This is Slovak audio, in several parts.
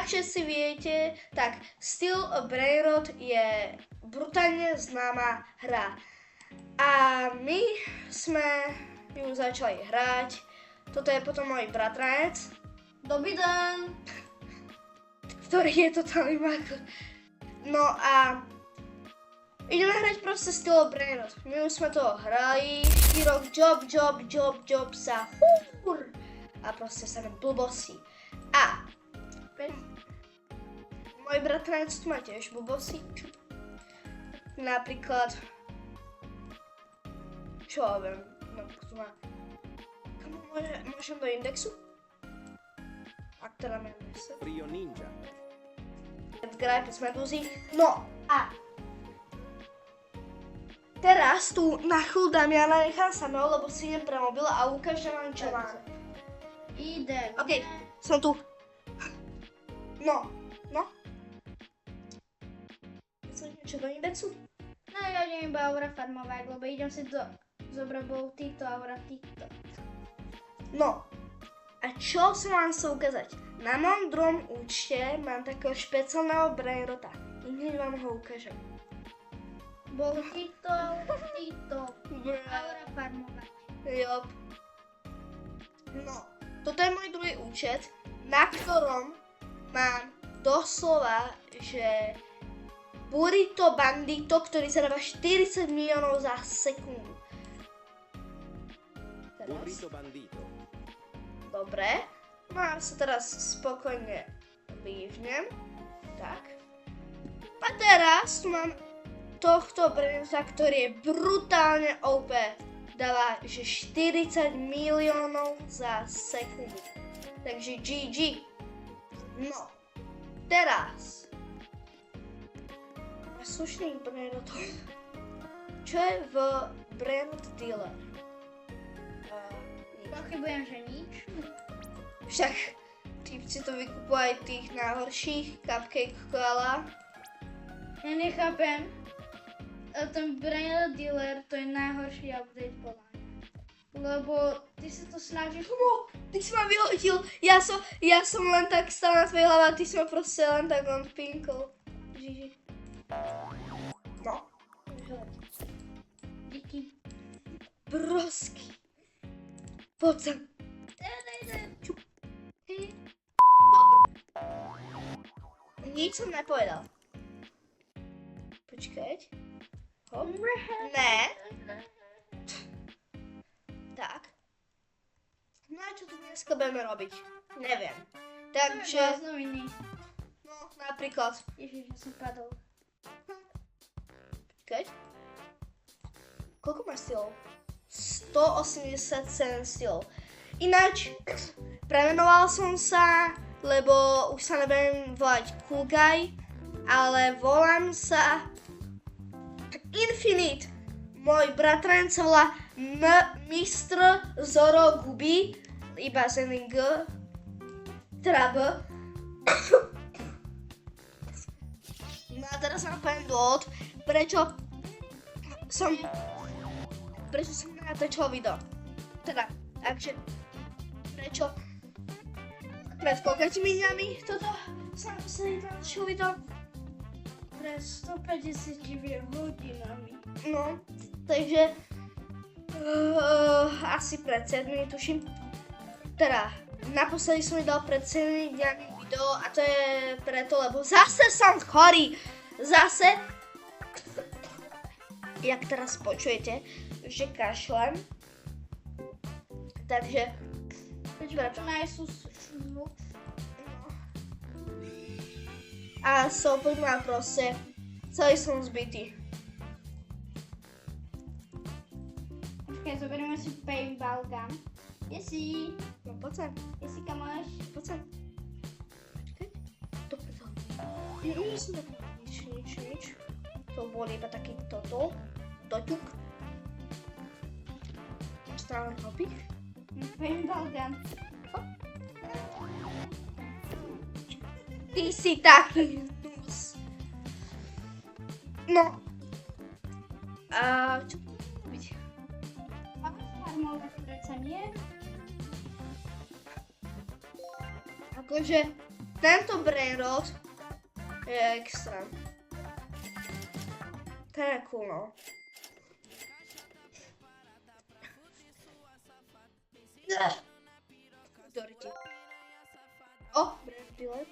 Jak všetci viete, tak Steel Brainrot je brutálne známa hra. A my sme ju začali hrať. Toto je potom môj bratranec. Dobrý den. Ktorý je totálny makl. No a ideme hrať proste Steel Brainrot. My už sme to hrali. Rok job sa húr. A proste sa nám blbosti. A môj bratranec tu má tiež blbosti. Napríklad, čo ja viem, napríklad tu má, môžem do indexu? Ak teda mám mysle. Frio Ninja. Edgar z Medúzy. No a teraz tu na chvíľu Damiana nechám samého, lebo si idem pre mobil a ukážem vám, čo mám. Ide. OK, som tu. No. Chceš niečo do indexu? No ja idem iba aura farmovať, lebo idem si zobrať bol týchto aura týchto. No. A čo som vám chcel ukázať? Na mojom druhom účte mám takého špeciálneho brainrota. Hneď vám ho ukážem. Bol týchto. Aura farmovať. Jop. No. Toto je môj druhý účet, na ktorom mám doslova, že Burrito Bandito, ktorý zarába 40 miliónov za sekundu. Burrito Bandito. Dobre. No a sa teraz spokojne lížnem. Tak. A teraz tu mám tohto brainrota, ktorý je brutálne OP. Dáva, že 40 miliónov za sekundu. Takže GG. No. Teraz. Slušný brainrot. Čo je v brainrot dealer? Pochybujem, že nič. Však typci to vykupujú aj tých najhorších. Cupcake Koala. Ja nechápem. A ten Brainrot Dealer to je najhorší update podľa mňa. Lebo ty sa to snažíš... Ty si ma vyhodil. Ja som len tak stál na tvojej hlave a ty si ma proste len tak on pinkol. Žiži. No. Díky. Brosky. Poď sem. Čup. Nič som nepovedal. Počkať. Hop. Ne. Tak. No a čo tu dneska budeme robiť? Neviem. Takže, Noviny. no napríklad. Ježiš, že som padol. Počkať. Koľko máš stylov? 187 stylov. Ináč, premenoval som sa, lebo už sa nebudem volať Cool Guy, ale volám sa Infinite. Môj bratranec sa volá Mistr Zoro Gubi, iba z G, teda B. No a teraz vám poviem dôvod, prečo som natáčal video. Teda, takže, prečo pred koľkými dňami toto som natáčal video? Pred 159 hodinami. No, takže asi pred 7 tuším. Teda, naposledy som mi dal pred 7 dňami video a to je preto, lebo zase som chorý. Zase, jak teraz počujete, že kašlem. Takže, Prečo najsú a som poďme proste, celý som zbytý. Počkaj, zoberieme si paintball gun. Jesi. No poď sem, Jesi, kamoš. poď sem. Počkaj, to preto. Nič. To bol iba taký toto, doťuk. Stále robíš? Paintball gun. Ty si taký hnus. No. A čo robiť? Máme farmovať, predsa nie? Akože Tento brainrot je extra. To je cool, no. Doriti. O, brainrot dealer.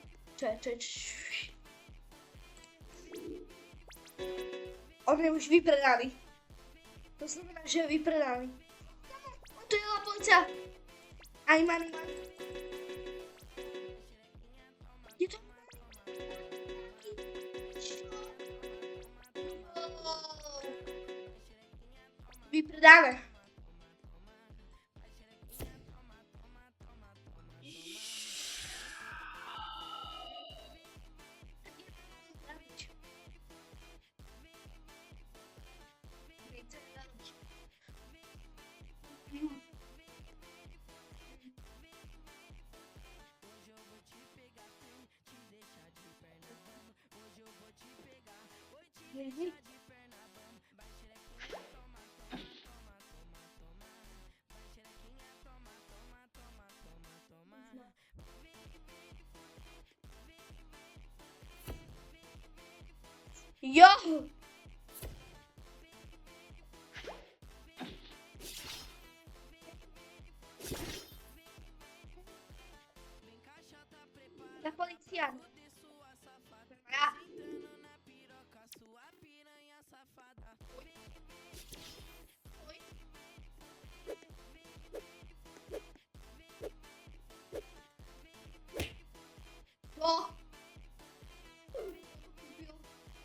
On je už vypredaný. To znamená, že je vypredaný. No, to je policia. Aj money. Je to vypredané. Jo! La polizia. Ah. To.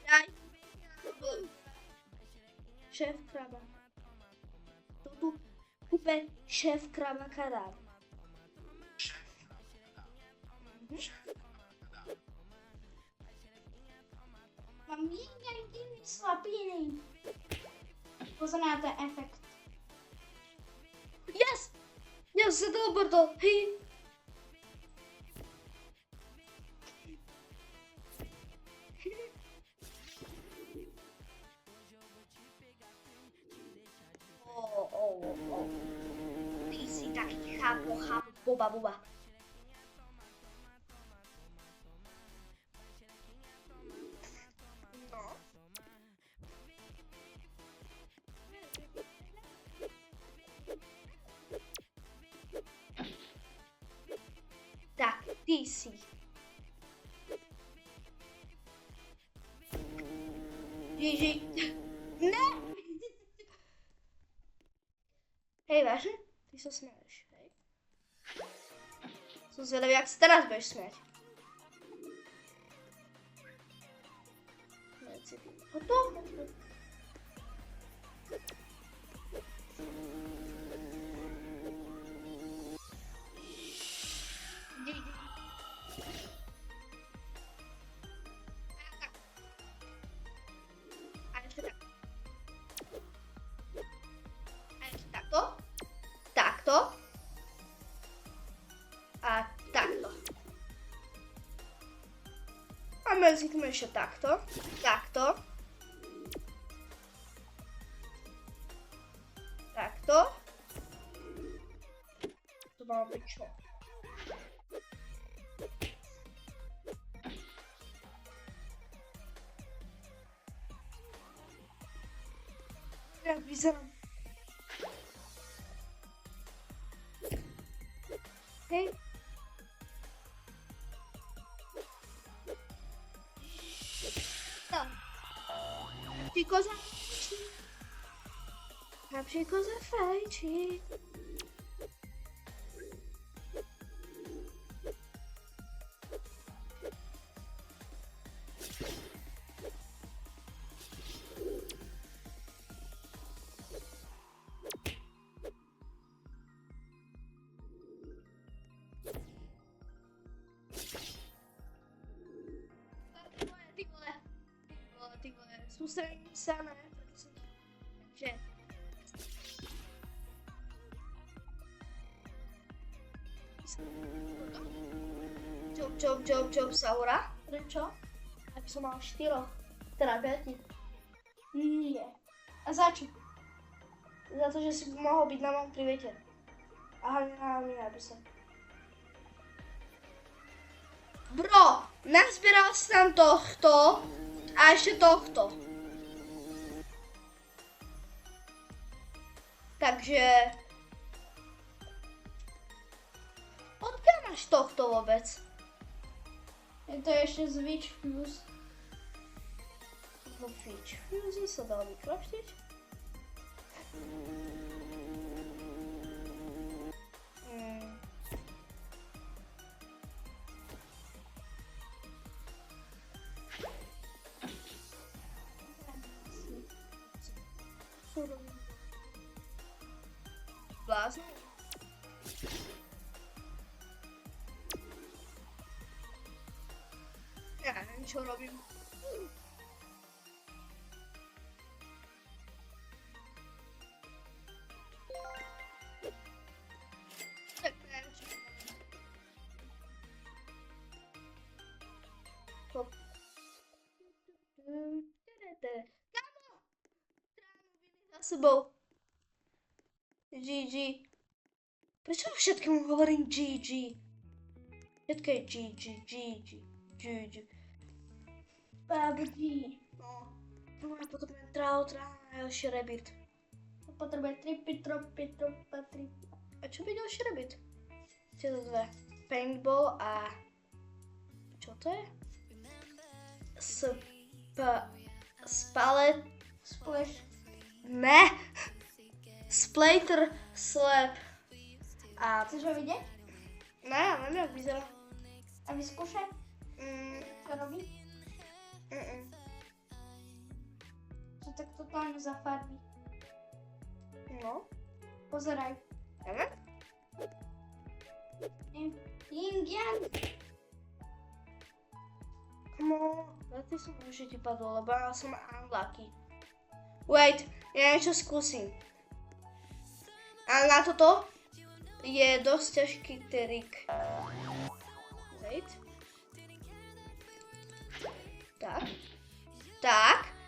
Daj. Šéf kraba. To tu kupe šéf kraba kadál. Mám nějaký slabiny. Poznáte efekt. Yes! Yes, se teleportal. Hej. Ty jsi taky chápu, buba. No. Tak, ty jsi. Ježi. Ne! Hej, vážně? Ty se směješ, hej? Jsem zvědavý, jak se teraz budeš smět. Hotovo. A ještě tak. A ještě takto. Takto. A takto. A mezi tím ještě takto. Takto. Takto. To má být čo? Jak vyzerám. Hej. Tam. Koza. Lepší koza fajčí. Ty vole, soustředím se, ne? Takže... Job, Saura. Prečo? Aby som mal 4, teda 5. Nie. A za čo? Za to, že si mohol byť na mojom privete. A hlavne na aby sa. Bro, nazbieral si tam tohto a ešte tohto. Takže... Odkiaľ máš tohto vôbec? Je to ešte z Witch Fuse. No Witch Fuse sa dalo vykraftiť? Blázno? Ja neviem, čo robím. Tak neviem, čo robím. Kamo! Za sebou. GG. Prečo všetkému hovorím GG? Všetko je GG. PUBG. No, ja potrebujem ďalší rebit. Potrebuje tripy. A čo by ďalší rebit? Tieto dve. Paintball a... Čo to je? Spalet... Splash. Ne! Splater slap. A... Chceš ho vidieť? Ne, ja neviem, jak vyzerá. A vyskúšaj, čo robí? Čo tak totálne zafarbí. No, Pozeraj. neviem. Ying Yang. No, ty som už ti padol, lebo ja som unlucky. Wait, ja niečo skúsim. A na toto je dosť ťažký trik. Wait. Tak.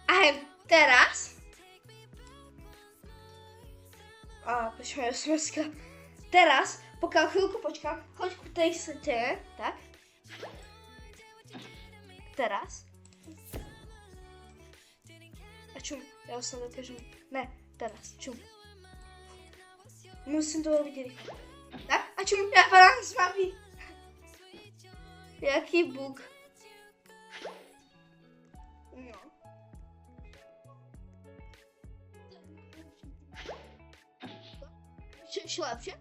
A teraz. A prečo je smeska? Teraz, pokiaľ chvíľku počkám, choď ku tej sete, tak. Teraz. A čum, ja už sa dokážem. Ne, teraz, čum. Musím to robiť rýchlo. Tak, a čum, ja padám z mapy. Jaký bug. No. Čo ešte lepšie?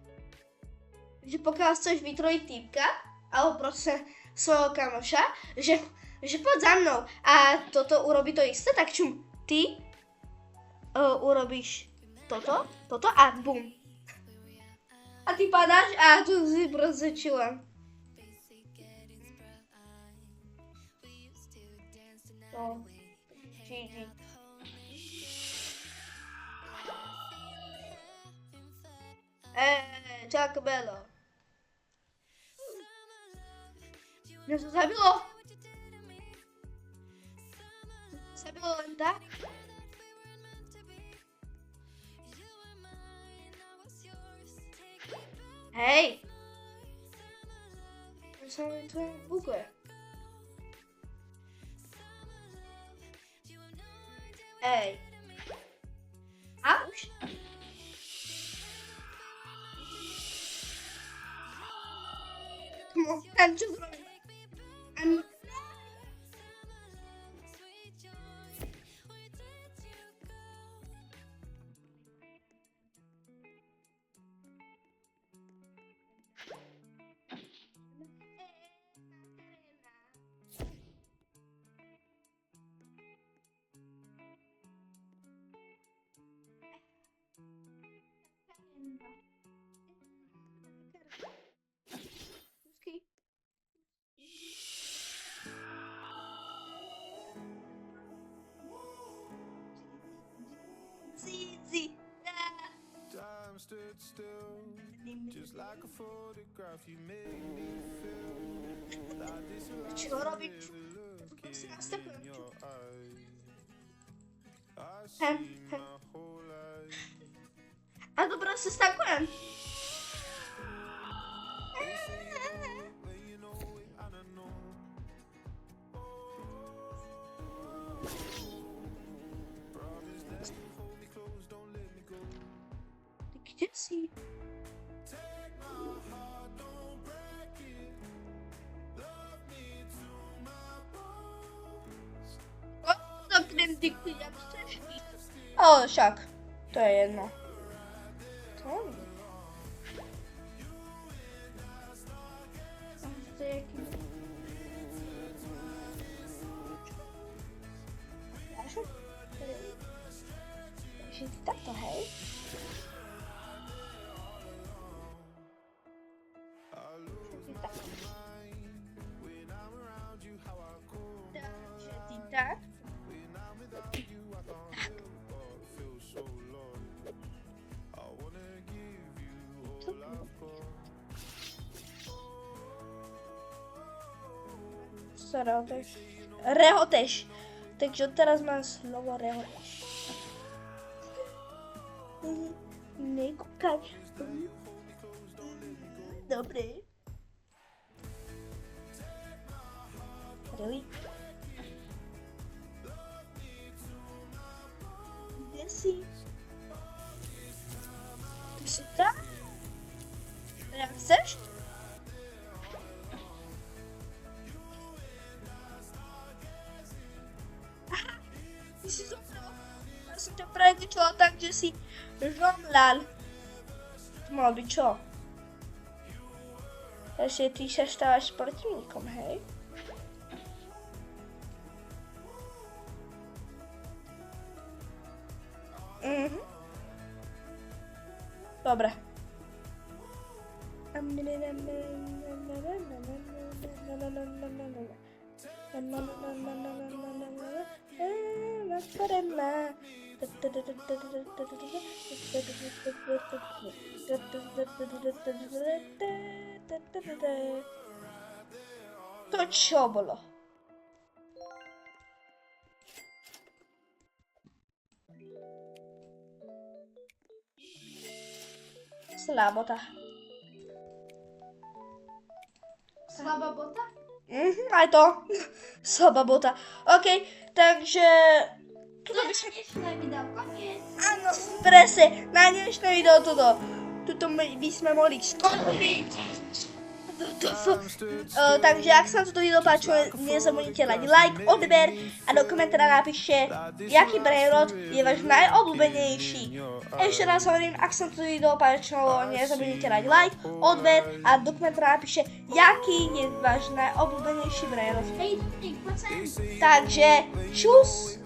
Že pokiaľ chceš vytrojiť týpka, alebo proste svojho kamoša, že poď za mnou a toto urobí to isté, tak čum, ty urobíš toto a bum. A ty padáš a tu si proste chillem. No, GG. Čak Belo. Mňa to zabilo. Zabilo len tak. Hej. Ja sa mi to buguje. Ej. Auž. Come on, ten čo zrobím? Time stood still, just like a photograph. You made me feel like this life Čo robím? look Si in nastavujem. your eyes. I Hem, see hem. my whole life. A dobro sa stakujem. Well, you know it, and I know Kde si? Zapnem dikty, jak chceš. Ale však, to je jedno. To je. To je jaký... Takže takto, hej. Takže ty tak. Co rehoteš? Rehoteš. Takže teraz mám slovo rehoteš. Nekúkaj. Dobre. Really? Kde si? Ty si tam? Jak chceš? Aha, ty si zomrel. Ja som ťa predičila tak, že si žomlal. To mal byť čo? Takže ty sa stávaš protivníkom, hej? Mhm. Dobre. To čo bolo? Slabota. Slabá bota? Aj to. Slabá bota. OK, takže... To dnešné video koniec. Áno, presne. Na dnešné video tuto by sme mohli skončiť. Takže ak sa vám toto video páčilo, nezabudnite dať like, odber a do komentára napíšte, jaký brainrot je váš najobľúbenejší. Ešte raz hovorím, ak sa toto video páčilo, nezabudnite dať like, odber a do komentára napíšte, jaký je váš najobľúbenejší brainrot. Hej, Dominik, poď sem. Takže, čus!